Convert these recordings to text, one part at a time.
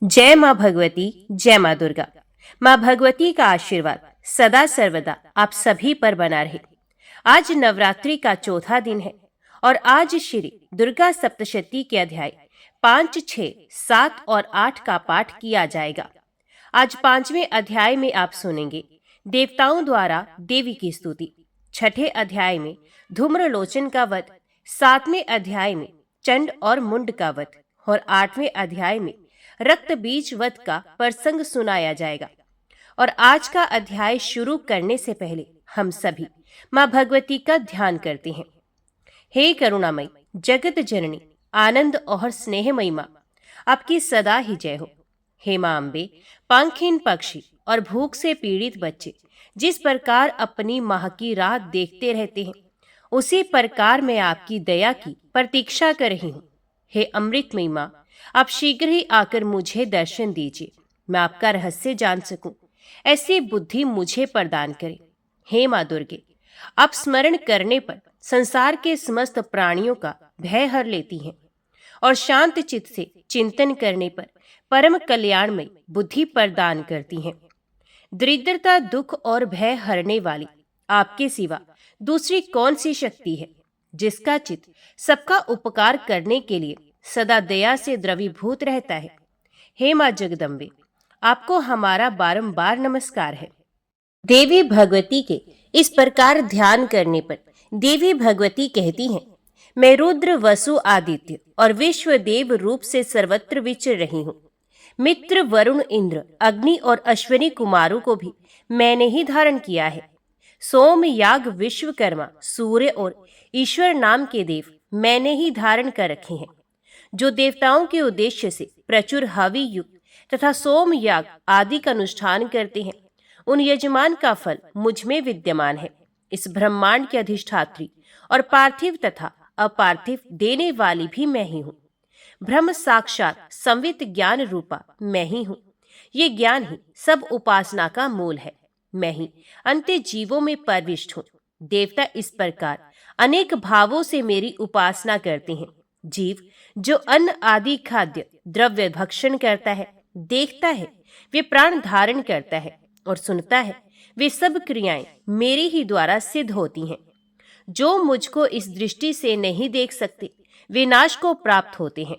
जय माँ भगवती, जय माँ दुर्गा। माँ भगवती का आशीर्वाद सदा सर्वदा आप सभी पर बना रहे। आज नवरात्रि का चौथा दिन है और आज श्री दुर्गा सप्तशती के अध्याय 5, 6, 7 और 8 का पाठ किया जाएगा। आज 5वें अध्याय में आप सुनेंगे देवताओं द्वारा देवी की स्तुति, 6ठे अध्याय में धूम्रलोचन का वध, 7वें अध्याय में चंड और मुंड का वध और 8वें अध्याय में रक्त बीज वध का प्रसंग सुनाया जाएगा। और आज का अध्याय शुरू करने से पहले हम सभी माँ भगवती का ध्यान करते हैं। हे करुणामयी, जगत जननी, आनंद और स्नेहमयी माँ, आपकी सदा ही जय हो। हे माँ अम्बे, पंखहीन पक्षी और भूख से पीड़ित बच्चे जिस प्रकार अपनी माँ की राह देखते रहते हैं, उसी प्रकार मैं आपकी दया की प्रतीक्षा कर रही हूँ। हे अमृतमयी माँ, आप शीघ्र ही आकर मुझे दर्शन दीजिए, मैं आपका रहस्य जान सकूं। ऐसी बुद्धि मुझे प्रदान करें। हे माँ दुर्गे, आप स्मरण करने पर संसार के समस्त प्राणियों का भय हर लेती हैं और शांत चित्त से चिंतन करने पर परम कल्याणमय बुद्धि प्रदान करती हैं। दरिद्रता, दुख और भय हरने वाली आपके सिवा दूसरी कौन सी शक्ति है जिसका चित्त सबका उपकार करने के लिए सदा दया से द्रवीभूत रहता है। हे माँ जगदम्बे, आपको हमारा बारंबार नमस्कार है। देवी भगवती के इस प्रकार ध्यान करने पर देवी भगवती कहती हैं, मैं रुद्र, वसु, आदित्य और विश्वदेव रूप से सर्वत्र विचर रही हूँ। मित्र, वरुण, इंद्र, अग्नि और अश्विनी कुमारों को भी मैंने ही धारण किया है। सोम, याग, विश्वकर्मा, सूर्य और ईश्वर नाम के देव मैंने ही धारण कर रखे हैं, जो देवताओं के उद्देश्य से प्रचुर हवि युक्त तथा सोम याग आदि का अनुष्ठान करते हैं। उन यजमान का फल मुझ में विद्यमान है। इस ब्रह्मांड की अधिष्ठात्री और पार्थिव तथा अपार्थिव देने वाली भी मैं ही हूँ। ब्रह्म साक्षात संवित ज्ञान रूपा मैं ही हूँ। ये ज्ञान ही सब उपासना का मूल है। मैं ही अंत्य जीवों में प्रविष्ट हूँ। देवता इस प्रकार अनेक भावों से मेरी उपासना करते हैं। जीव जो अन्न आदि खाद्य द्रव्य भक्षण करता है, देखता है, वे प्राण धारण करता है और सुनता है, वे सब क्रियाएं मेरे ही द्वारा सिद्ध होती हैं। जो मुझको इस दृष्टि से नहीं देख सकते, विनाश को प्राप्त होते हैं।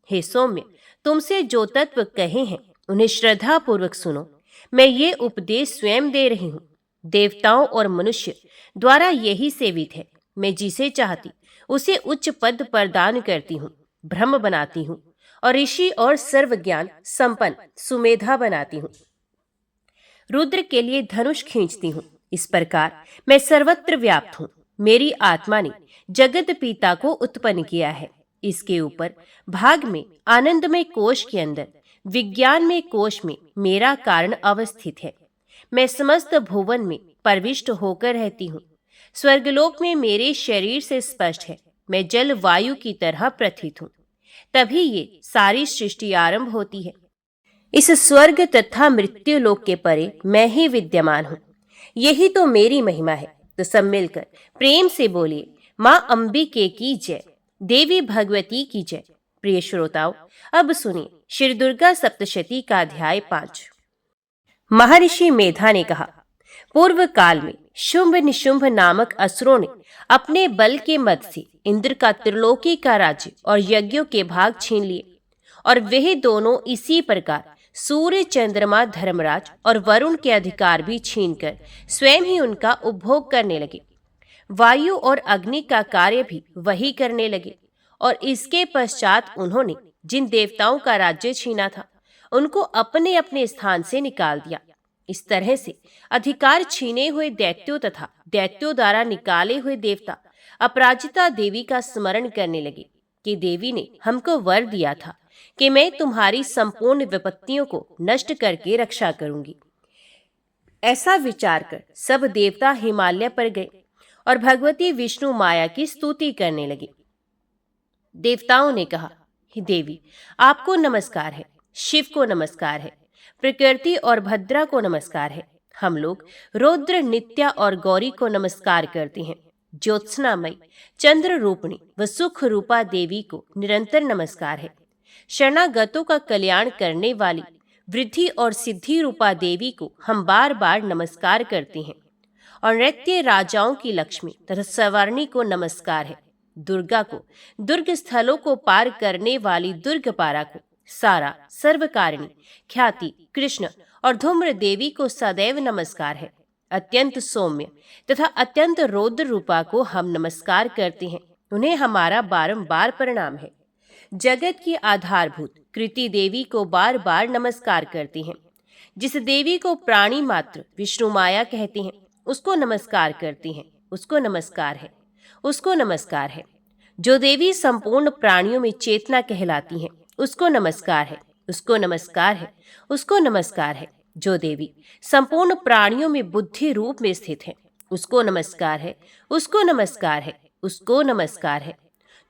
हे सौम्य, तुमसे जो तत्व कहे हैं उन्हें श्रद्धा पूर्वक सुनो। मैं ये उपदेश स्वयं दे रही हूँ। देवताओं और मनुष्य द्वारा यही सेवित है। मैं जिसे चाहती उसे उच्च पद प्रदान करती हूँ, ब्रह्म बनाती हूँ और ऋषि और सर्व ज्ञान संपन्न सुमेधा बनाती हूँ। रुद्र के लिए धनुष खींचती हूँ। इस प्रकार मैं सर्वत्र व्याप्त हूँ। मेरी आत्मा ने जगत पिता को उत्पन्न किया है। इसके ऊपर भाग में आनंदमय कोश के अंदर विज्ञान में कोश में मेरा कारण अवस्थित है। मैं समस्त भुवन में प्रविष्ट होकर रहती हूँ। स्वर्गलोक में मेरे शरीर से स्पष्ट है, मैं जल वायु की तरह प्रथित हूँ। तभी ये सारी सृष्टि आरंभ होती है। इस स्वर्ग तथा मृत्यु लोक के परे मैं ही विद्यमान हूँ। यही तो मेरी महिमा है। तो सब मिलकर प्रेम से बोलिए, माँ अंबिके की जय, देवी भगवती की जय। प्रिय श्रोताओं, अब सुनिए श्री दुर्गा सप्तशती का अध्याय 5। महर्षि मेधा ने कहा, पूर्व काल में शुंभ निशुंभ नामक असुरों ने अपने बल के मद से इंद्र का त्रिलोकी का राज्य और यज्ञों के भाग छीन लिए और वह दोनों इसी प्रकार सूर्य, चंद्रमा, धर्मराज और वरुण के अधिकार भी छीनकर स्वयं ही उनका उपभोग करने लगे। वायु और अग्नि का कार्य भी वही करने लगे और इसके पश्चात उन्होंने जिन देवताओं का राज्य छीना था उनको अपने अपने स्थान से निकाल दिया। इस तरह से अधिकार छीने हुए दैत्यों तथा दैत्यों द्वारा निकाले हुए देवता अपराजिता देवी का स्मरण करने लगे कि देवी ने हमको वर दिया था कि मैं तुम्हारी संपूर्ण विपत्तियों को नष्ट करके रक्षा करूंगी। ऐसा विचार कर सब देवता हिमालय पर गए और भगवती विष्णु माया की स्तुति करने लगे। देवताओं ने कहा, हे देवी, आपको नमस्कार है, शिव को नमस्कार है, प्रकृति और भद्रा को नमस्कार है। हम लोग रुद्र, नित्या और गौरी को नमस्कार करते हैं। ज्योत्सनामयी, चंद्र रूपिणी व सुख रूपा देवी को निरंतर नमस्कार है। शरणागतों का कल्याण करने वाली वृद्धि और सिद्धि रूपा देवी को हम बार बार नमस्कार करते हैं। और नृत्य राजाओं की लक्ष्मी तथा सवर्णी को नमस्कार है। दुर्गा को, दुर्ग स्थलों को पार करने वाली दुर्गपारा को, सारा, सर्वकारिणी, ख्याति, कृष्ण और धूम्र देवी को सदैव नमस्कार है। अत्यंत सौम्य तथा अत्यंत रौद्र रूपा को हम नमस्कार करते हैं। उन्हें हमारा बारंबार प्रणाम है। जगत की आधारभूत कृति देवी को बार बार नमस्कार करते हैं। जिस देवी को प्राणी मात्र विष्णु माया कहते हैं, उसको नमस्कार करते हैं। उसको नमस्कार है, उसको नमस्कार है। जो देवी संपूर्ण प्राणियों में चेतना कहलाती हैं, उसको नमस्कार है, उसको नमस्कार है, उसको नमस्कार है। जो देवी संपूर्ण प्राणियों में बुद्धि रूप में स्थित है, उसको नमस्कार है, उसको नमस्कार है, उसको नमस्कार है।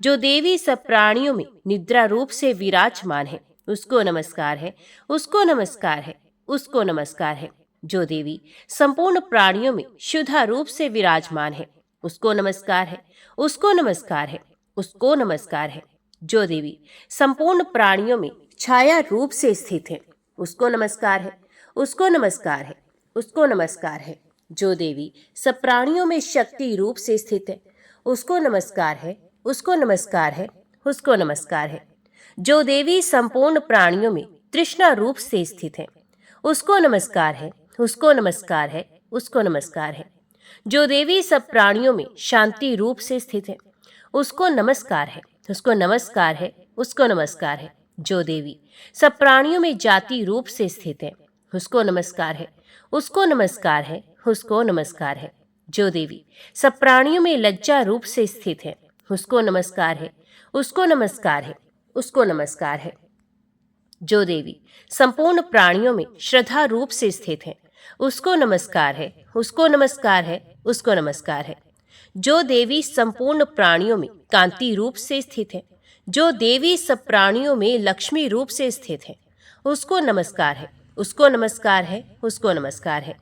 जो देवी सब प्राणियों में निद्रा रूप से विराजमान है, उसको नमस्कार है, उसको नमस्कार है, उसको नमस्कार है। जो देवी संपूर्ण प्राणियों में शुद्धा रूप से विराजमान है, उसको नमस्कार है, उसको नमस्कार है, उसको नमस्कार है। जो देवी संपूर्ण प्राणियों में छाया रूप से स्थित है, उसको नमस्कार है, उसको नमस्कार है, उसको नमस्कार है। जो देवी सब प्राणियों में शक्ति रूप से स्थित है, उसको नमस्कार है, उसको नमस्कार है, उसको नमस्कार है। जो देवी संपूर्ण प्राणियों में तृष्णा रूप से स्थित है, उसको नमस्कार है, उसको नमस्कार है, उसको नमस्कार है। जो देवी सब प्राणियों में शांति रूप से स्थित है, उसको नमस्कार है, उसको नमस्कार है, उसको नमस्कार है। जो देवी सब प्राणियों में जाति रूप से स्थित है, उसको नमस्कार है, उसको नमस्कार है, उसको नमस्कार है। जो देवी सब प्राणियों में लज्जा रूप से स्थित है, उसको नमस्कार है, उसको नमस्कार है, उसको नमस्कार है। जो देवी संपूर्ण प्राणियों में श्रद्धा रूप से स्थित है, उसको नमस्कार है, उसको नमस्कार है, उसको नमस्कार है। जो देवी संपूर्ण प्राणियों में कांति रूप से स्थित है, जो देवी सब प्राणियों में लक्ष्मी रूप से स्थित है, उसको नमस्कार है, उसको नमस्कार है, उसको नमस्कार है।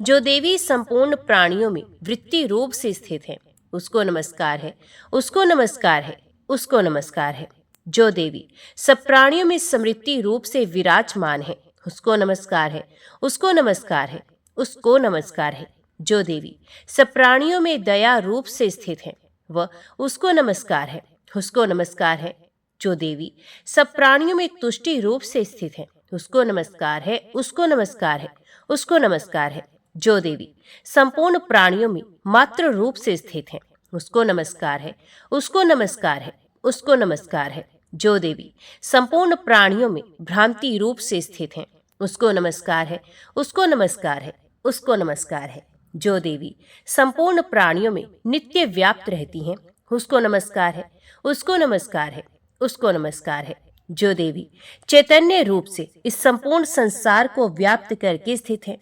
जो देवी संपूर्ण प्राणियों में वृत्ति रूप से स्थित है, उसको नमस्कार है, उसको नमस्कार है, उसको नमस्कार है। जो देवी सब प्राणियों में समृद्धि रूप से विराजमान है, उसको नमस्कार है, उसको नमस्कार है, उसको नमस्कार है। जो देवी सब प्राणियों में दया रूप से स्थित है, वह उसको नमस्कार है, उसको नमस्कार है। जो देवी सब प्राणियों में तुष्टि रूप से स्थित है, उसको नमस्कार है, उसको नमस्कार है, उसको नमस्कार है। जो देवी संपूर्ण प्राणियों में मात्र रूप से स्थित है, उसको नमस्कार है, उसको नमस्कार है, उसको नमस्कार है। जो देवी संपूर्ण प्राणियों में भ्रांति रूप से स्थित है, उसको नमस्कार है, उसको नमस्कार है, उसको नमस्कार है। जो देवी संपूर्ण प्राणियों में नित्य व्याप्त रहती हैं, उसको नमस्कार है, उसको नमस्कार है, उसको नमस्कार है। जो देवी चैतन्य रूप से इस संपूर्ण संसार को व्याप्त करके स्थित है,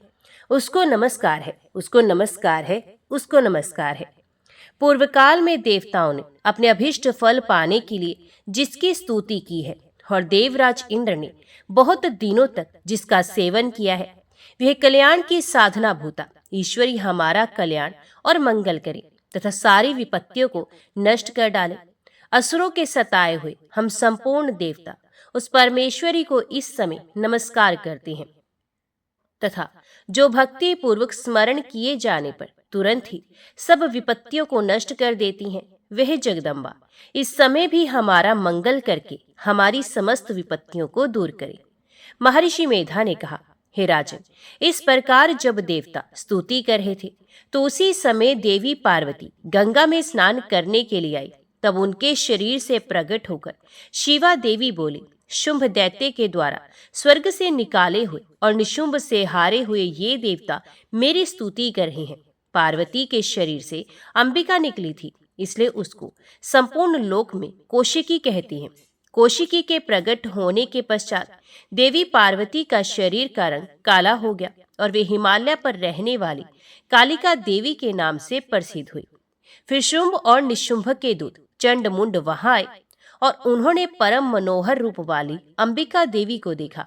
उसको नमस्कार है, उसको नमस्कार है, उसको नमस्कार है। पूर्व काल में देवताओं ने अपने अभिष्ट फल पाने के लिए जिसकी स्तुति की है और देवराज इंद्र ने बहुत दिनों तक जिसका सेवन किया है, वह कल्याण की साधना भूता ईश्वरी हमारा कल्याण और मंगल करे तथा सारी विपत्तियों को नष्ट कर डाले। असुरों के सताए हुए हम संपूर्ण देवता उस परमेश्वरी को इस समय नमस्कार करते हैं तथा जो भक्ति पूर्वक स्मरण किए जाने पर तुरंत ही सब विपत्तियों को नष्ट कर देती हैं, वह जगदम्बा इस समय भी हमारा मंगल करके हमारी समस्त विपत्तियों को दूर करे। महर्षि मेधा ने कहा, हे राजन, इस प्रकार जब देवता स्तुति कर रहे थे तो उसी समय देवी पार्वती गंगा में स्नान करने के लिए आई। तब उनके शरीर से प्रकट होकर शिवा देवी बोली, शुंभ दैत्य के द्वारा स्वर्ग से निकाले हुए और निशुंभ से हारे हुए ये देवता मेरी स्तुति कर रहे हैं। पार्वती के शरीर से अंबिका निकली थी, इसलिए उसको संपूर्ण लोक में कौशिकी कहती हैं। कौशिकी के प्रकट होने के पश्चात देवी पार्वती का शरीर का रंग काला हो गया और वे हिमालय पर रहने वाली कालिका देवी के नाम से प्रसिद्ध हुई। फिर शुंभ और निशुंभ के दूत चंड मुंड वहां आए और उन्होंने परम मनोहर रूप वाली अंबिका देवी को देखा।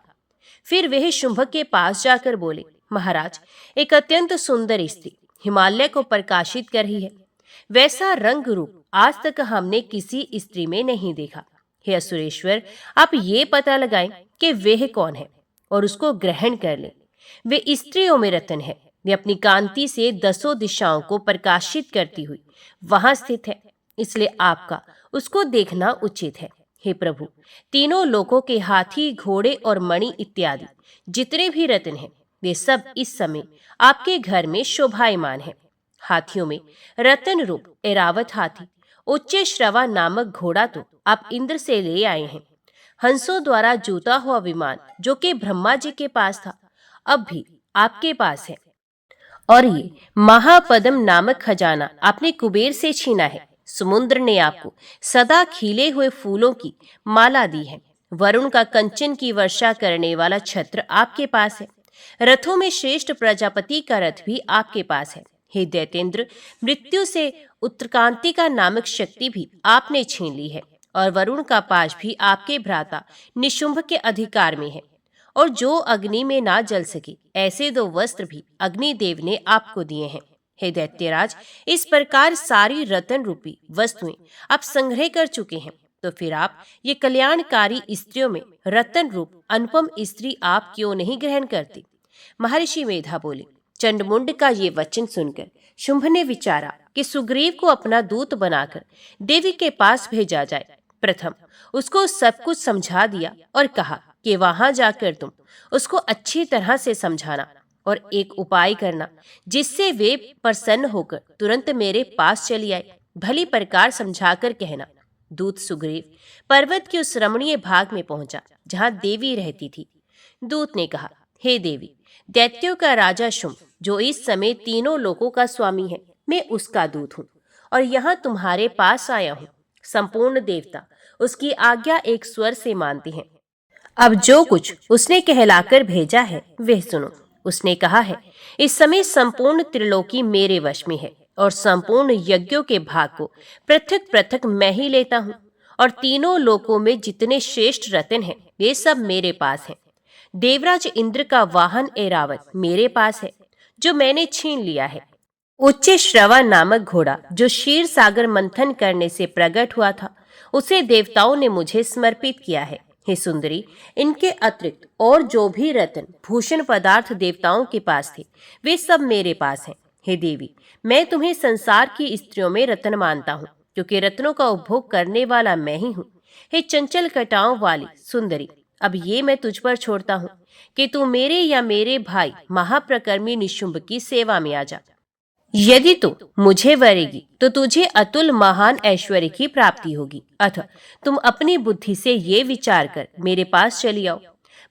फिर वह शुंभ के पास जाकर बोले, महाराज, एक अत्यंत सुंदर स्त्री हिमालय को प्रकाशित कर रही है। वैसा रंग रूप आज तक हमने किसी स्त्री में नहीं देखा। हे असुरेश्वर, आप ये पता लगाएं कि वह कौन है और उसको ग्रहण कर लें। वे स्त्रियों में रत्न है। वे अपनी कांति से दसों दिशाओं को प्रकाशित करती हुई वहां स्थित है, इसलिए आपका उसको देखना उचित है। हे प्रभु, तीनों लोकों के हाथी, घोड़े और मणि इत्यादि जितने भी रत्न हैं, वे सब इस समय आपके घर में शोभायमान हैं। हाथियों में रतन रूप एरावत हाथी, उच्च श्रवा नामक घोड़ा तो आप इंद्र से ले आए हैं। हंसों द्वारा जूता हुआ विमान जो कि ब्रह्मा जी के पास था, अब भी आपके पास है। और ये महापद्म नामक खजाना आपने कुबेर से छीना है। समुद्र ने आपको सदा खिले हुए फूलों की माला दी है। वरुण का कंचन की वर्षा करने वाला छत्र आपके पास है। रथों में श्रेष्ठ प्रजापति का रथ भी आपके पास है। हे दैतेंद्र, मृत्यु से उत्क्रांति का नामक शक्ति भी आपने छीन ली है, और वरुण का पाश भी आपके भ्राता निशुंभ के अधिकार में है। और जो अग्नि में ना जल सके, ऐसे दो वस्त्र भी अग्निदेव ने आपको दिए हैं। हे दैत्यराज, इस प्रकार सारी रतन रूपी वस्तुएं आप संग्रह कर चुके हैं, तो फिर आप ये कल्याणकारी स्त्रियों में रतन रूप अनुपम स्त्री आप क्यों नहीं ग्रहण करते? महर्षि मेधा बोले। चंडमुंड का ये वचन सुनकर शुंभ ने विचारा कि सुग्रीव को अपना दूत बनाकर देवी के पास भेजा जाए। प्रथम उसको सब कुछ समझा दिया और कहा कि वहां जाकर तुम उसको अच्छी तरह से समझाना और एक उपाय करना जिससे वे प्रसन्न होकर तुरंत मेरे पास चली आए। भली प्रकार समझाकर कहना। दूत सुग्रीव पर्वत के उस रमणीय भाग में पहुंचा जहां देवी रहती थी। दूत ने कहा, हे देवी, दैत्यों का राजा शुंभ जो इस समय तीनों लोकों का स्वामी है, मैं उसका दूत हूँ और यहाँ तुम्हारे पास आया हूँ। संपूर्ण देवता उसकी आज्ञा एक स्वर से मानते हैं। अब जो कुछ उसने कहलाकर भेजा है वह सुनो। उसने कहा है, इस समय संपूर्ण त्रिलोकी मेरे वश में है और संपूर्ण यज्ञों के भाग को पृथक पृथक मैं ही लेता हूँ, और तीनों लोकों में जितने श्रेष्ठ रत्न हैं वे सब मेरे पास हैं। देवराज इंद्र का वाहन ऐरावत मेरे पास है जो मैंने छीन लिया है। उच्च श्रवा नामक घोड़ा जो क्षीर सागर मंथन करने से प्रकट हुआ था, उसे देवताओं ने मुझे समर्पित किया है। हे सुंदरी, इनके अतिरिक्त और जो भी रत्न भूषण पदार्थ देवताओं के पास थे वे सब मेरे पास हैं। हे देवी, मैं तुम्हें संसार की स्त्रियों में रत्न मानता हूँ, क्योंकि रत्नों का उपभोग करने वाला मैं ही हूँ। हे चंचल कटाओं वाली सुंदरी, अब ये मैं तुझ पर छोड़ता हूँ कि तू मेरे या मेरे भाई महाप्रकर्मी निशुंभ की सेवा में आ जा। यदि तू मुझे वरेगी तो तुझे अतुल महान ऐश्वर्य की प्राप्ति होगी, अतः तुम अपनी बुद्धि से ये विचार कर मेरे पास चली आओ।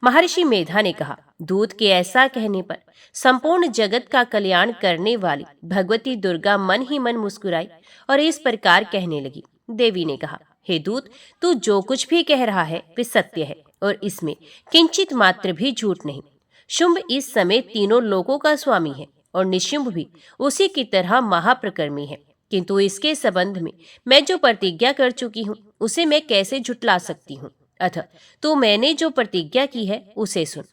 महर्षि मेधा ने कहा। दूत के ऐसा कहने पर संपूर्ण जगत का कल्याण करने वाली भगवती दुर्गा मन ही मन मुस्कुराई और इस प्रकार कहने लगी। देवी ने कहा, हे दूत, तू जो कुछ भी कह रहा है वे सत्य है और इसमें किंचित मात्र भी झूठ नहीं। शुंभ इस समय तीनों लोकों का स्वामी है और निशुंभ भी उसी की तरह महाप्रकर्मी है, किंतु इसके संबंध में मैं जो प्रतिज्ञा कर चुकी हूँ उसे मैं कैसे झुटला सकती हूँ? अतः तो मैंने जो प्रतिज्ञा की है उसे सुन।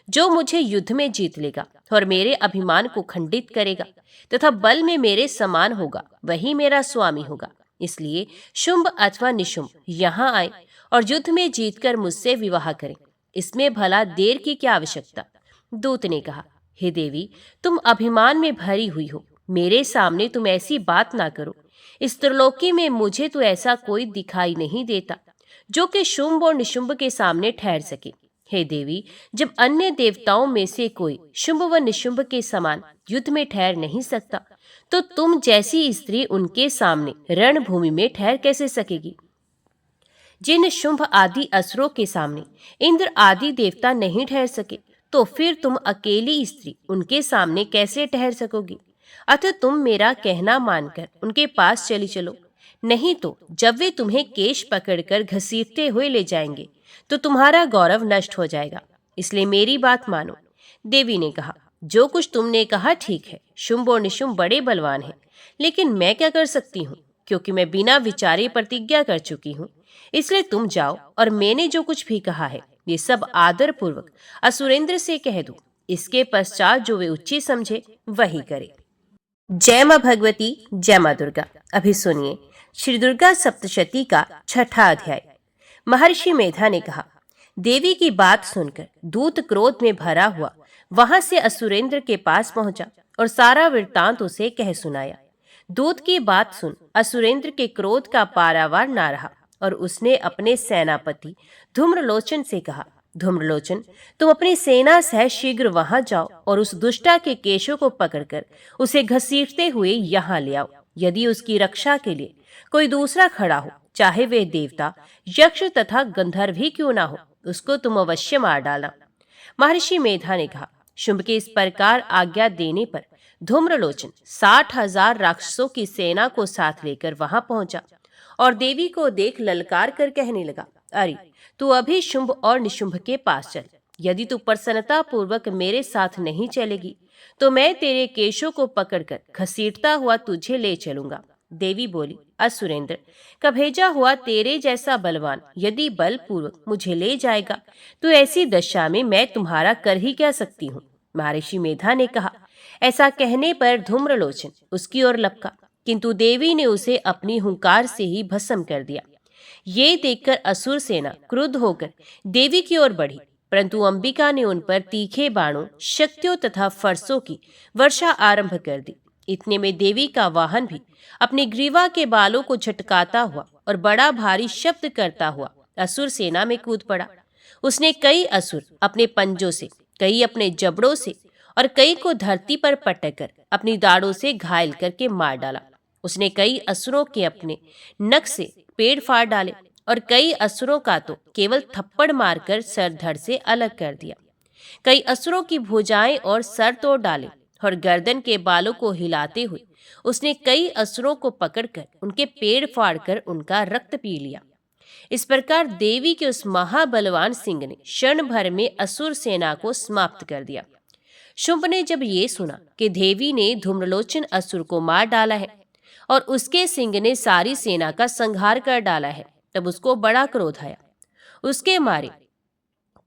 जो मुझे युद्ध में जीत लेगा और मेरे अभिमान को खंडित करेगा तथा बल में मेरे समान होगा, वही मेरा स्वामी होगा। इसलिए शुंभ अथवा निशुंभ यहाँ आए और युद्ध में जीतकर मुझसे विवाह करें। इसमें भला देर की क्या आवश्यकता? दूत ने कहा, हे देवी, तुम अभिमान में भरी हुई हो, मेरे सामने तुम ऐसी बात ना करो। इस त्रिलोकी में मुझे तो ऐसा कोई दिखाई नहीं देता जो कि शुंभ और निशुंभ के सामने ठहर सके। हे देवी, जब अन्य देवताओं में से कोई शुंभ व निशुंभ के समान युद्ध में ठहर नहीं सकता, तो तुम जैसी स्त्री उनके सामने रणभूमि में ठहर कैसे सकेगी? जिन शुंभ आदि असुरों के सामने इंद्र आदि देवता नहीं ठहर सके, तो फिर तुम अकेली स्त्री उनके सामने कैसे ठहर सकोगी? अतः तुम मेरा कहना मानकर उनके पास चली चलो, नहीं तो जब वे तुम्हें केश पकड़कर घसीटते हुए ले जाएंगे तो तुम्हारा गौरव नष्ट हो जाएगा। इसलिए मेरी बात मानो। देवी ने कहा, जो कुछ तुमने कहा ठीक है। शुंभ और निशुंभ बड़े बलवान हैं, लेकिन मैं क्या कर सकती हूँ, क्योंकि मैं बिना विचारे प्रतिज्ञा कर चुकी हूँ। इसलिए तुम जाओ और मैंने जो कुछ भी कहा है ये सब आदर पूर्वक असुरेंद्र से कह दो। इसके पश्चात जो वे उचित समझे वही करे। जय मां भगवती, जय मां दुर्गा। अभी सुनिए श्री दुर्गा सप्तशती का छठा अध्याय। महर्षि मेधा ने कहा। देवी की बात सुनकर दूत क्रोध में भरा हुआ वहां से असुरेंद्र के पास पहुंचा और सारा वृत्तांत उसे कह सुनाया। दूत की बात सुन असुरेंद्र के क्रोध का पारावार ना रहा और उसने अपने सेनापति धूम्रलोचन से कहा, धूम्रलोचन, तुम अपनी सेना सह शीघ्र वहां जाओ और उस दुष्टा के केशों को पकड़कर उसे घसीटते हुए यहाँ ले आओ। यदि उसकी रक्षा के लिए कोई दूसरा खड़ा हो, चाहे वे देवता, यक्ष तथा गंधर्व ही क्यों ना हो, उसको तुम अवश्य मार डालना। महर्षि मेधा ने कहा। शुंभ के इस प्रकार आज्ञा देने पर धूम्रलोचन 60,000 राक्षसों की सेना को साथ लेकर वहां पहुंचा और देवी को देख ललकार कर कहने लगा, अरे तू अभी शुंभ और निशुंभ के पास चल। यदि तू प्रसन्नता पूर्वक मेरे साथ नहीं चलेगी तो मैं तेरे केशों को पकड़कर घसीटता हुआ तुझे ले चलूंगा। देवी बोली, असुरेंद्र, का भेजा हुआ तेरे जैसा बलवान यदि बलपूर्वक मुझे ले जाएगा तो ऐसी दशा में मैं तुम्हारा कर ही क्या सकती हूँ। महर्षि मेधा ने कहा। ऐसा कहने पर धूम्रलोचन उसकी ओर लपका, किंतु देवी ने उसे अपनी हुंकार से ही भस्म कर दिया। ये देखकर असुर सेना क्रुद्ध होकर देवी की ओर बढ़ी, परंतु अंबिका ने उन पर तीखे बाणों, शक्तियों तथा फरसों की वर्षा आरंभ कर दी। इतने में देवी का वाहन भी अपनी ग्रीवा के बालों को झटकाता हुआ और बड़ा भारी शब्द करता हुआ असुर सेना में कूद पड़ा। उसने कई असुर अपने पंजों से, कई अपने जबड़ों से और कई को धरती पर पटक कर अपनी दाढ़ों से घायल करके मार डाला। उसने कई असुरों के अपने नख से पेड़ फाड़ डाले और कई असुरों का तो केवल थप्पड़ मारकर सर धड़ से अलग कर दिया। कई असुरों की भुजाएं और सर तोड़ डाले और गर्दन के बालों को हिलाते हुए उसने कई असुरों को पकड़कर उनके पेड़ फाड़कर उनका रक्त पी लिया। इस प्रकार देवी के उस महाबलवान सिंह ने क्षण भर में असुर सेना को समाप्त कर दिया। शुंभ ने जब ये सुना कि देवी ने धूम्रलोचन असुर को मार डाला है और उसके सिंह ने सारी सेना का संहार कर डाला है, तब उसको बड़ा क्रोध आया। उसके मारे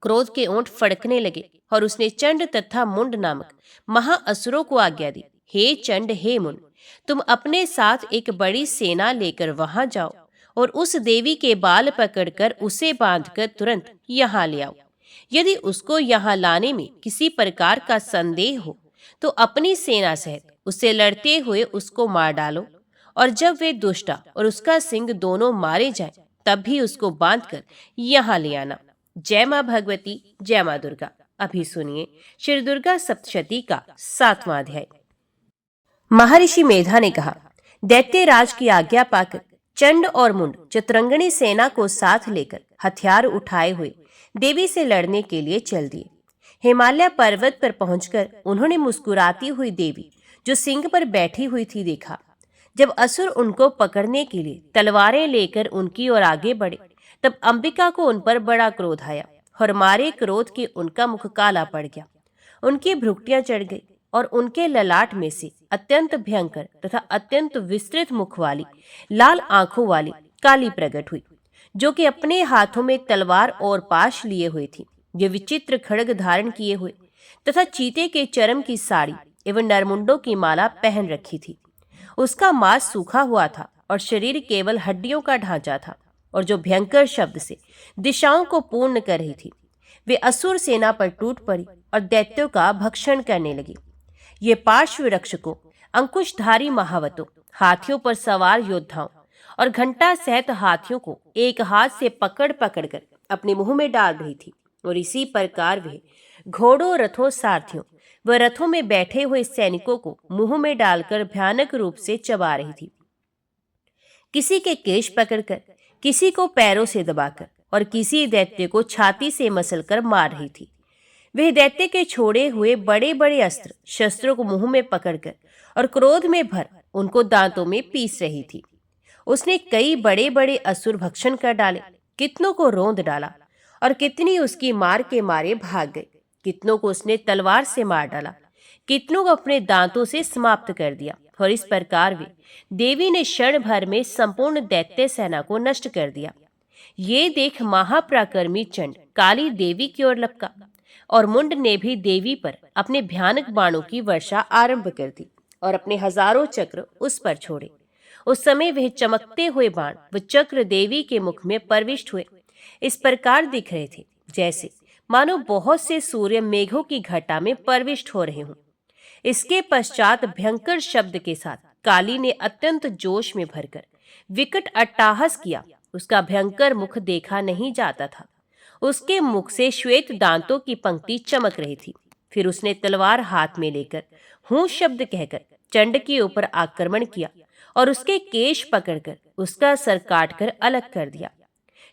क्रोध के ओंठ फड़कने लगे और उसने चंड तथा मुंड नामक महाअसुरों को आज्ञा दी, हे चंड, हे मुंड, तुम अपने साथ एक बड़ी सेना लेकर वहां जाओ और उस देवी के बाल पकड़कर उसे बांधकर तुरंत यहाँ ले आओ। यदि उसको यहाँ लाने में किसी प्रकार का संदेह हो तो अपनी सेना सहित उससे लड़ते हुए उसको मार डालो और जब वे दुष्टा और उसका सिंह दोनों मारे जाएं, तब भी उसको बांधकर यहाँ ले आना। जय मां भगवती, जय मां दुर्गा। अभी सुनिए श्री दुर्गा सप्तशती का 7वां अध्याय। महर्षि मेधा ने कहा, दैत्यराज की आज्ञा पाकर चंड और मुंड चतुरंगिणी सेना को साथ लेकर हथियार उठाए हुए देवी से लड़ने के लिए चल दिए। हिमालय पर्वत पर पहुंचकर उन्होंने मुस्कुराती हुई देवी जो सिंह पर बैठी हुई थी देखा। जब असुर उनको पकड़ने के लिए तलवारें लेकर उनकी ओर आगे बढ़े, तब अंबिका को उन पर बड़ा क्रोध आया और मारे क्रोध के उनका मुख काला पड़ गया। उनकी भ्रुकुटियां चढ़ गई और उनके ललाट में से अत्यंत भयंकर तथा अत्यंत विस्तृत मुख वाली लाल आंखों वाली काली प्रकट हुई, जो कि अपने हाथों में तलवार और पाश लिए हुए थी। ये विचित्र खड्ग धारण किए हुए तथा चीते के चर्म की साड़ी एवं नरमुंडों की माला पहन रखी थी। उसका मांस सूखा हुआ था और शरीर केवल हड्डियों का ढांचा था, और जो भयंकर शब्द से दिशाओं को पूर्ण कर रही थी, वे असुर सेना पर टूट पड़ी और दैत्यों का भक्षण करने लगी। ये पार्श्व रक्षकों, अंकुशधारी महावतों, हाथियों पर सवार योद्धाओं और घंटा सहित हाथियों को एक हाथ से पकड़ पकड़ कर अपने मुंह में डाल रही थी, और इसी प्रकार वे घोड़ों, रथों, सारथियों व रथों में बैठे हुए सैनिकों को मुंह में डालकर भयानक रूप से चबा रही थी। किसी के केश पकड़कर, किसी को पैरों से दबाकर और किसी दैत्य को छाती से मसलकर मार रही थी। वह दैत्य के छोड़े हुए बड़े बड़े अस्त्र शस्त्रों को मुंह में पकड़कर और क्रोध में भर उनको दांतों में पीस रही थी। उसने कई बड़े बड़े असुर भक्षण कर डाले, कितनों को रौंद डाला और कितनी उसकी मार के मारे भाग गई। कितनों को उसने तलवार से मार डाला, कितनों को अपने दांतों से समाप्त कर दिया, और इस प्रकार वे देवी ने क्षण भर में संपूर्ण दैत्य सेना को नष्ट कर दिया। ये देख महापराक्रमी चंड काली देवी की ओर लपका और मुंड ने भी देवी पर अपने भयानक बाणों की वर्षा आरंभ कर दी और अपने हजारों चक्र उस पर छोड़े। उस समय वह चमकते हुए बाण व चक्र देवी के मुख में प्रविष्ट हुए, इस प्रकार दिख रहे थे जैसे मानो बहुत से सूर्य मेघों की घटा में प्रविष्ट हो रहे हों। इसके पश्चात भयंकर शब्द के साथ काली ने अत्यंत जोश में भरकर विकट अट्टहास किया। उसका भयंकर मुख देखा नहीं जाता था। उसके मुख से श्वेत दांतों की पंक्ति चमक रही थी। फिर उसने तलवार हाथ में लेकर हूं शब्द कहकर चंड के ऊपर आक्रमण किया और उसके केश पकड़कर उसका सर काटकर अलग कर दिया।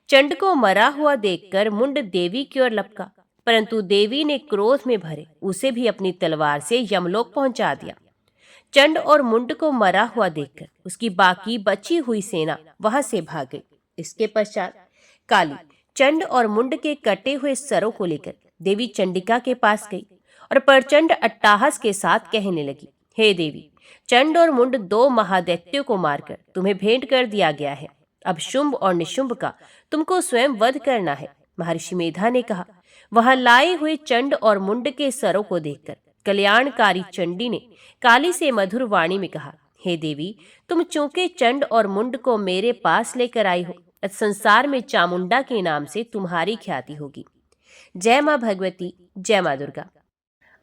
चंड को मरा हुआ देखकर मुंड देवी की ओर लपका, परंतु देवी ने क्रोध में भरे उसे भी अपनी तलवार से यमलोक पहुंचा दिया। चंड और मुंड को मरा हुआ देखकर उसकी बाकी बची हुई सेना वहां से भाग गई। इसके पश्चात काली चंड और मुंड के कटे हुए सरों को लेकर देवी चंडिका के पास गई और प्रचंड अट्टहास के साथ कहने लगी, हे देवी, चंड और मुंड दो महादैत्यों को मारकर तुम्हें भेंट कर दिया गया है। अब शुंभ और निशुंभ का तुमको स्वयं वध करना है। महर्षि मेधा ने कहा। वहां लाए हुए चंड और मुंड के सरों को देखकर कल्याणकारी चंडी ने काली से मधुर वाणी में कहा, हे देवी, तुम चूंकि चंड और मुंड को मेरे पास लेकर आई हो, इस संसार में चामुंडा के नाम से तुम्हारी ख्याति होगी। जय मां भगवती, जय मां दुर्गा।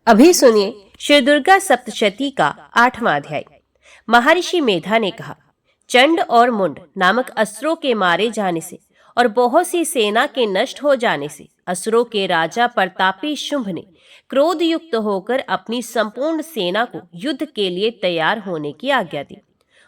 अभी सुनिए श्री दुर्गा सप्तशती का 8वां अध्याय। महर्षि मेधा ने कहा, चंड और मुंड नामक असुरों के मारे जाने से और बहुत सी सेना के नष्ट हो जाने से असुरों के राजा प्रतापी शुंभ ने क्रोध युक्त होकर अपनी संपूर्ण सेना को युद्ध के लिए तैयार होने की आज्ञा दी।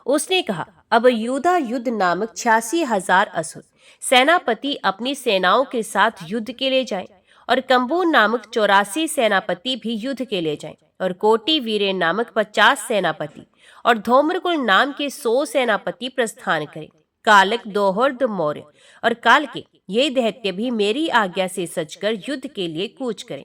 उसने कहा, अब युधा युद्ध नामक 86,000 असुर सेनापति अपनी सेनाओं के साथ युद्ध के लिए जाएं और कंबू नामक 84 सेनापति भी युद्ध के लिए जाएं और कोटि वीरे नामक 50 सेनापति और धूम्रकुल नाम के 100 सेनापति प्रस्थान करें। कालक, दोहर्द, मौर्य और काल के ये दैत्य भी मेरी आज्ञा से सजकर युद्ध के लिए कूच करें।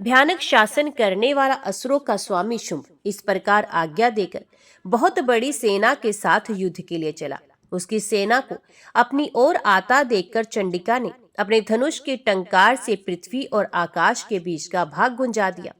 भयानक शासन करने वाला असुरों का स्वामी शुंभ इस प्रकार आज्ञा देकर बहुत बड़ी सेना के साथ युद्ध के लिए चला। उसकी सेना को अपनी ओर आता देखकर चंडिका ने अपने धनुष के टंकार से पृथ्वी और आकाश के बीच का भाग गुंजा दिया।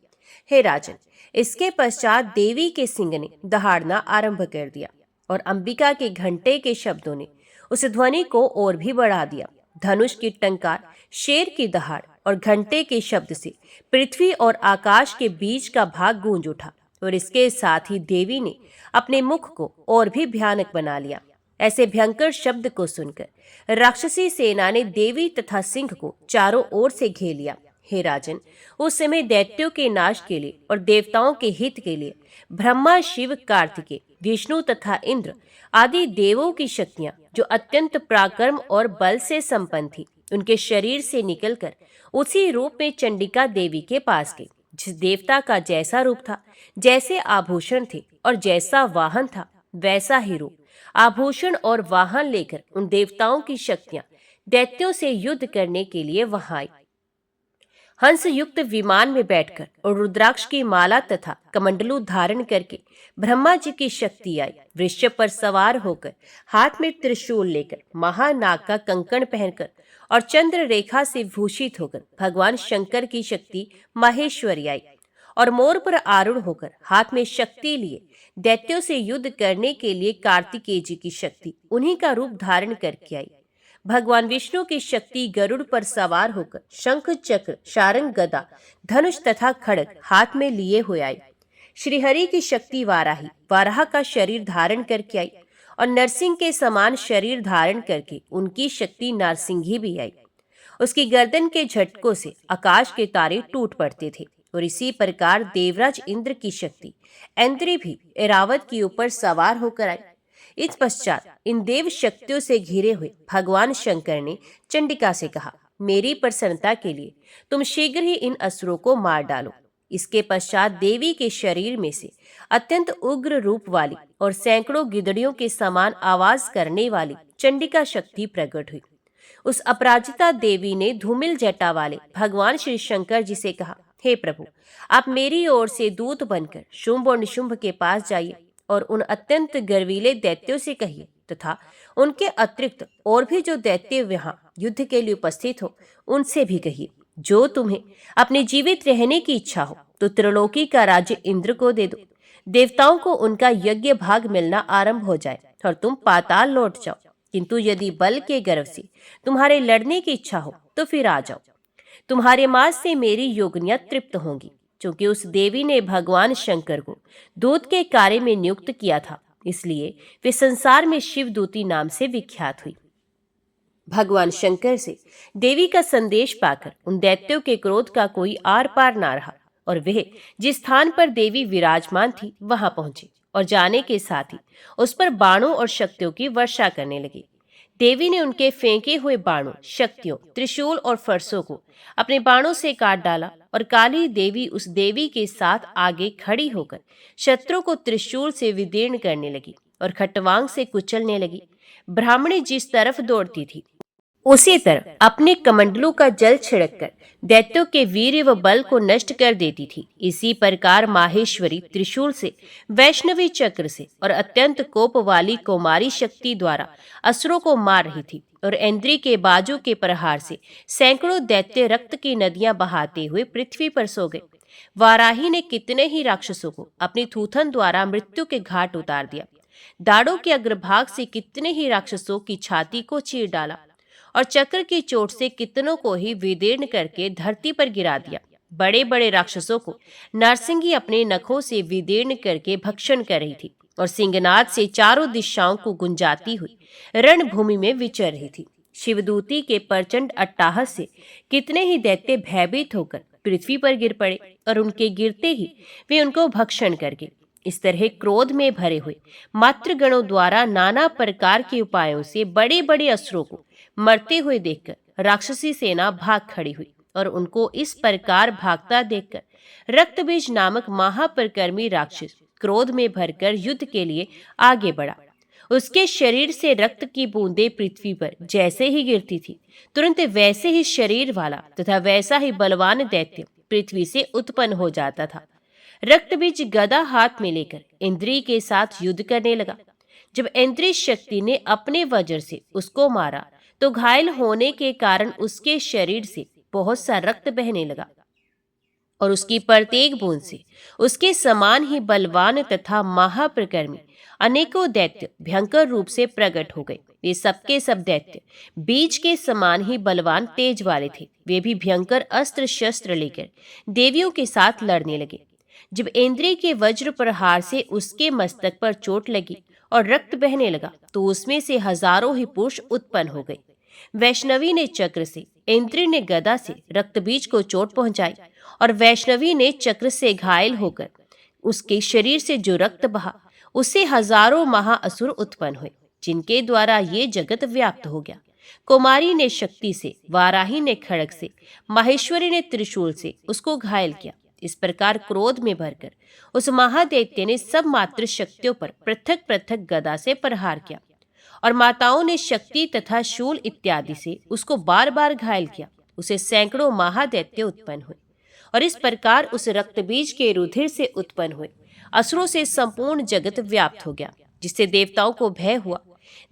हे राजन, इसके पश्चात देवी के सिंह ने दहाड़ना आरंभ कर दिया और अंबिका के घंटे के शब्दों ने उस ध्वनि को और भी बढ़ा दिया। धनुष की टंकार, शेर की दहाड़ और घंटे के शब्द से पृथ्वी और आकाश के बीच का भाग गूंज उठा और इसके साथ ही देवी ने अपने मुख को और भी भयानक बना लिया। ऐसे भयंकर शब्द को सुनकर राक्षसी सेना ने देवी तथा सिंह को चारों ओर से घेर लिया। हे राजन, उस समय दैत्यों के नाश के लिए और देवताओं के हित के लिए ब्रह्मा, शिव, कार्तिकेय, विष्णु तथा इंद्र आदि देवों की शक्तियां जो अत्यंत पराक्रम और बल से संपन्न थी, उनके शरीर से निकलकर उसी रूप में चंडिका देवी के पास गई। जिस देवता का जैसा रूप था, जैसे आभूषण थे और जैसा वाहन था, वैसा ही रूप, आभूषण और वाहन लेकर उन देवताओं की शक्तियां दैत्यों से युद्ध करने के लिए वहां आई। हंस युक्त विमान में बैठकर और रुद्राक्ष की माला तथा कमंडलू धारण करके ब्रह्मा जी की शक्ति आई। वृषभ पर सवार होकर, हाथ में त्रिशूल लेकर, महानाग का कंकण पहनकर और चंद्र रेखा से भूषित होकर भगवान शंकर की शक्ति माहेश्वरी आई और मोर पर आरूढ़ होकर हाथ में शक्ति लिए दैत्यों से युद्ध करने के लिए कार्तिकेय जी की शक्ति उन्हीं का रूप धारण करके आई। भगवान विष्णु की शक्ति गरुड़ पर सवार होकर शंख, चक्र, शारंग, गदा, धनुष तथा खड्ग हाथ में लिए हुए आई। श्रीहरि की शक्ति वाराही वाराह का शरीर धारण करके आई और नरसिंह के समान शरीर धारण करके उनकी शक्ति नारसिंही भी आई। उसकी गर्दन के झटकों से आकाश के तारे टूट पड़ते थे और इसी प्रकार देवराज इंद्र की शक्ति ऐन्द्री भी ऐरावत के ऊपर सवार होकर आई। इस पश्चात इन देव शक्तियों से घिरे हुए भगवान शंकर ने चंडिका से कहा, मेरी प्रसन्नता के लिए तुम शीघ्र ही इन असुरों को मार डालो। इसके पश्चात देवी के शरीर में से अत्यंत उग्र रूप वाली और सैकड़ों गिदड़ियों के समान आवाज करने वाली चंडिका शक्ति प्रकट हुई। उस अपराजिता देवी ने धूमिल जटा वाले भगवान श्री शंकर जी से कहा, हे प्रभु, आप मेरी ओर से दूत बनकर शुंभ और निशुंभ के पास जाइए और उन अत्यंत गर्वीले दैत्यों से कहिए तथा उनके अतिरिक्त और भी जो दैत्य यहाँ युद्ध के लिए उपस्थित हो, उनसे भी कहिए, जो तुम्हें अपने जीवित रहने की इच्छा हो तो त्रिलोकी का राज्य इंद्र को दे दो। देवताओं को उनका यज्ञ भाग मिलना आरंभ हो जाए और तुम पाताल लौट जाओ। किंतु यदि बल के गर्व से तुम्हारे लड़ने की इच्छा हो तो फिर आ जाओ। तुम्हारे मांस से मेरी योगिनियां तृप्त होंगी। क्योंकि उस देवी ने भगवान शंकर को दूत के कार्य में नियुक्त किया था, इसलिए वे संसार में शिवदूती नाम से विख्यात हुई। भगवान शंकर से देवी का संदेश पाकर उन दैत्यों के क्रोध का कोई आर पार ना रहा और वे जिस स्थान पर देवी विराजमान थी वहां पहुंचे और जाने के साथ ही उस पर बाणों और शक्तियों की वर्षा करने लगे। देवी ने उनके फेंके हुए बाणों, शक्तियों, त्रिशूल और फरसों को अपने बाणों से काट डाला और काली देवी उस देवी के साथ आगे खड़ी होकर शत्रु को त्रिशूल से विदीर्ण करने लगी और खटवांग से कुचलने लगी। ब्राह्मणी जिस तरफ दौड़ती थी उसी तरफ अपने कमंडलों का जल छिड़ककर दैत्यों के वीर्य व बल को नष्ट कर देती थी। इसी प्रकार माहेश्वरी त्रिशूल से, वैष्णवी चक्र से और अत्यंत कोप वाली कुमारी शक्ति द्वारा असुरों को मार रही थी और इंद्री के बाजू के प्रहार से सैकड़ों दैत्य रक्त की नदियां बहाते हुए पृथ्वी पर सो गए। वाराही ने कितने ही राक्षसों को अपनी थूथन द्वारा मृत्यु के घाट उतार दिया। दाढ़ों के अग्रभाग से कितने ही राक्षसों की छाती को चीर डाला और चक्र की चोट से कितनों को ही विदीर्ण करके धरती पर गिरा दिया। बड़े बड़े राक्षसों को नरसिंगी अपने नखों से विदीर्ण करके भक्षण कर रही थी और सिंहनाद से चारों दिशाओं को गुंजाती हुई रणभूमि में विचर रही थी। शिवदूती के प्रचंड अट्टाहस से कितने ही दैत्य भयभीत होकर पृथ्वी पर गिर पड़े और उनके गिरते ही वे उनको भक्षण करके। इस तरह क्रोध में भरे हुए मातृगणों द्वारा नाना प्रकार के उपायों से बड़े बड़े असुरों को मरते हुए देखकर राक्षसी सेना भाग खड़ी हुई और उनको इस प्रकार भागता देखकर रक्तबीज नामक महापरिक्रमी राक्षस क्रोध में भरकर युद्ध के लिए आगे बढ़ा। उसके शरीर से रक्त की बूंदें पृथ्वी पर जैसे ही गिरती थी, तुरंत वैसे ही शरीर वाला तथा वैसा ही बलवान दैत्य पृथ्वी से उत्पन्न हो जाता था। रक्तबीज गदा हाथ में लेकर इंद्री के साथ युद्ध करने लगा। जब इंद्री शक्ति ने अपने वज्र से उसको मारा तो घायल होने के कारण उसके शरीर से बहुत सा रक्त बहने लगा और उसकी प्रत्येक बूंद से उसके समान ही बलवान तथा महाप्रकर्मी अनेकों दैत्य भयंकर रूप से प्रकट हो गए। वे सबके सब दैत्य बीज के समान ही बलवान तेज वाले थे। वे भी भयंकर अस्त्र शस्त्र लेकर देवियों के साथ लड़ने लगे। जब इंद्री के वज्र प्रहार से उसके मस्तक पर चोट लगी और रक्त बहने लगा तो उसमें से हजारों ही पुरुष उत्पन्न हो गए। वैष्णवी ने चक्र से, इंद्री ने गदा से रक्तबीज को चोट पहुंचाई और वैष्णवी ने चक्र से घायल होकर उसके शरीर से जो रक्त बहा उससे हजारों महाअसुर उत्पन्न हुए, जिनके द्वारा ये जगत व्याप्त हो गया। कुमारी ने शक्ति से, वाराही ने खड़ग से, माहेश्वरी ने त्रिशूल से उसको घायल किया। इस प्रकार क्रोध में भरकर उस महादैत्य ने सब मातृ शक्तियों पर पृथक पृथक गदा से प्रहार किया और माताओं ने शक्ति तथा शूल इत्यादि से उसको बार बार घायल किया। उसे सैकड़ों महादैत्य उत्पन्न हुए और इस प्रकार उस रक्तबीज के रुधिर से उत्पन्न हुए असुरों से संपूर्ण जगत व्याप्त हो गया, जिससे देवताओं को भय हुआ।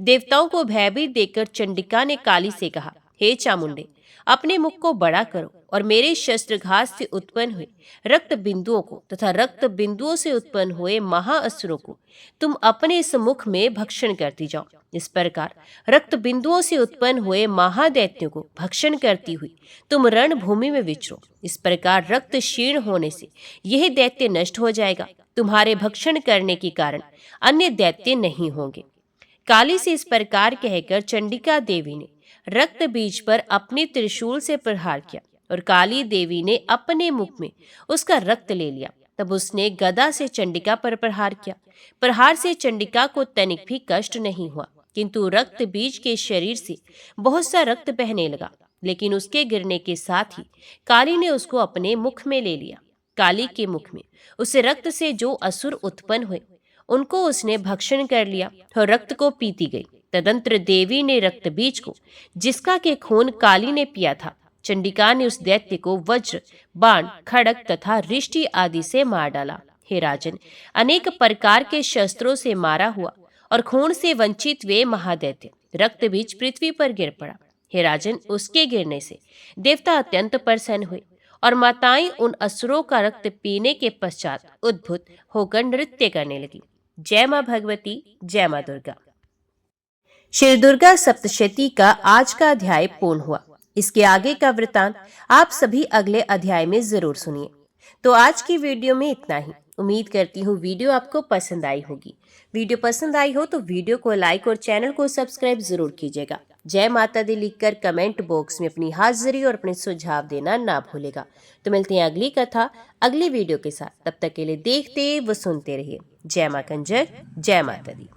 देवताओं को भयभीत देखकर चंडिका ने काली से कहा, हे चामुंडे, अपने मुख को बड़ा करो और मेरे शस्त्रघात से उत्पन्न हुए रक्त बिंदुओं को तथा रक्त बिंदुओं से उत्पन्न हुए महाअसुरों को तुम अपने इस मुख में भक्षण करती जाओ। इस प्रकार रक्त बिंदुओं से उत्पन्न हुए महादैत्यों को भक्षण करती हुई तुम रणभूमि में विचरो। इस प्रकार रक्त क्षीण होने से यह दैत्य नष्ट हो जाएगा। तुम्हारे भक्षण करने के कारण अन्य दैत्य नहीं होंगे। काली से इस प्रकार कहकर चंडिका देवी ने रक्त बीज पर अपने त्रिशूल से प्रहार किया और काली देवी ने अपने मुख में उसका रक्त ले लिया। तब उसने गदा से चंडिका पर प्रहार किया। प्रहार से चंडिका को तनिक भी कष्ट नहीं हुआ, किंतु रक्त बीज के शरीर से बहुत सा रक्त बहने लगा। लेकिन उसके गिरने के साथ ही काली ने उसको अपने मुख में ले लिया। काली के मुख में उस रक्त से जो असुर उत्पन्न हुए उनको उसने भक्षण कर लिया और रक्त को पीती गई। तदंतर देवी ने रक्त बीज को, जिसका के खून काली ने पिया था, चंडिका ने उस दैत्य को वज्र, बाण, खड़ग तथा रिष्टि आदि से मार डाला। हे राजन, अनेक प्रकार के शस्त्रों से मारा हुआ और खून से वंचित वे महादैत्य रक्त बीज पृथ्वी पर गिर पड़ा। हे राजन, उसके गिरने से देवता अत्यंत प्रसन्न हुए और माताएं उन असुरों का रक्त पीने के पश्चात उद्भुत होकर नृत्य करने लगी। जय मां भगवती, जय मां दुर्गा। श्री दुर्गा सप्तशती का आज का अध्याय पूर्ण हुआ। इसके आगे का वृतांत आप सभी अगले अध्याय में जरूर सुनिए। तो आज की वीडियो में इतना ही। उम्मीद करती हूँ वीडियो आपको पसंद आई होगी। वीडियो पसंद आई हो तो वीडियो को लाइक और चैनल को सब्सक्राइब जरूर कीजिएगा। जय माता दी लिखकर कमेंट बॉक्स में अपनी हाजिरी और अपने सुझाव देना ना भूलेगा। तो मिलते हैं अगली कथा अगली वीडियो के साथ। तब तक के लिए देखते व सुनते रहिए। जय मां कंजक, जय माता दी।